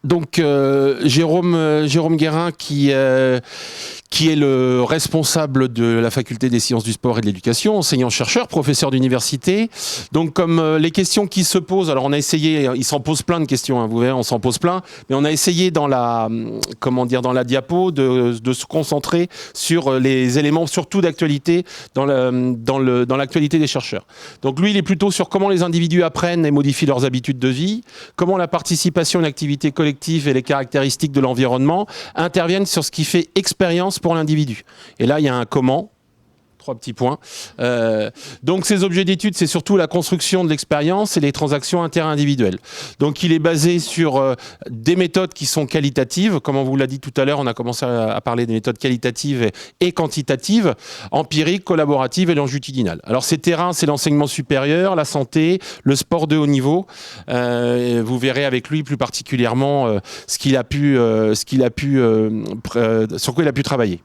Donc Jérôme Guérin qui est le responsable de la faculté des sciences du sport et de l'éducation, enseignant-chercheur, professeur d'université. Donc comme les questions qui se posent, alors on a essayé, il s'en pose plein de questions, hein, vous verrez, on s'en pose plein, mais on a essayé dans la diapo de se concentrer sur les éléments surtout d'actualité dans l'actualité des chercheurs. Donc lui, il est plutôt sur comment les individus apprennent et modifient leurs habitudes de vie, comment la participation à une activité collective et les caractéristiques de l'environnement interviennent sur ce qui fait expérience pour l'individu. Et là, il y a un comment. 3 petits points. Donc, ces objets d'étude, c'est surtout la construction de l'expérience et les transactions interindividuelles. Donc, il est basé sur des méthodes qui sont qualitatives. Comme on vous l'a dit tout à l'heure, on a commencé à parler des méthodes qualitatives et quantitatives, empiriques, collaboratives et longitudinales. Alors, ces terrains, c'est l'enseignement supérieur, la santé, le sport de haut niveau. Vous verrez avec lui plus particulièrement sur quoi il a pu travailler.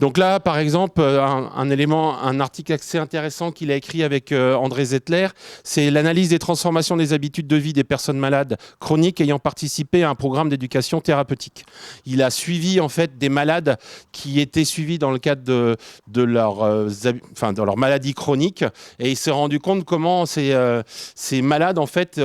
Donc là, par exemple, un article assez intéressant qu'il a écrit avec André Zettler, c'est l'analyse des transformations des habitudes de vie des personnes malades chroniques ayant participé à un programme d'éducation thérapeutique. Il a suivi en fait des malades qui étaient suivis dans le cadre de leur maladie chronique, et il s'est rendu compte comment ces malades en fait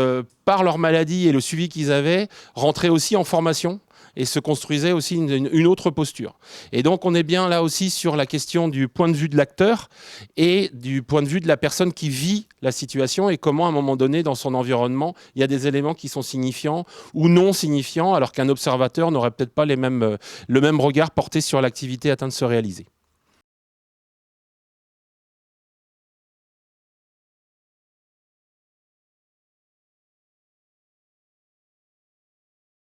par leur maladie et le suivi qu'ils avaient rentraient aussi en formation et se construisait aussi une autre posture. Et donc, on est bien là aussi sur la question du point de vue de l'acteur et du point de vue de la personne qui vit la situation et comment, à un moment donné, dans son environnement, il y a des éléments qui sont signifiants ou non signifiants, alors qu'un observateur n'aurait peut-être pas le même regard porté sur l'activité afin de se réaliser.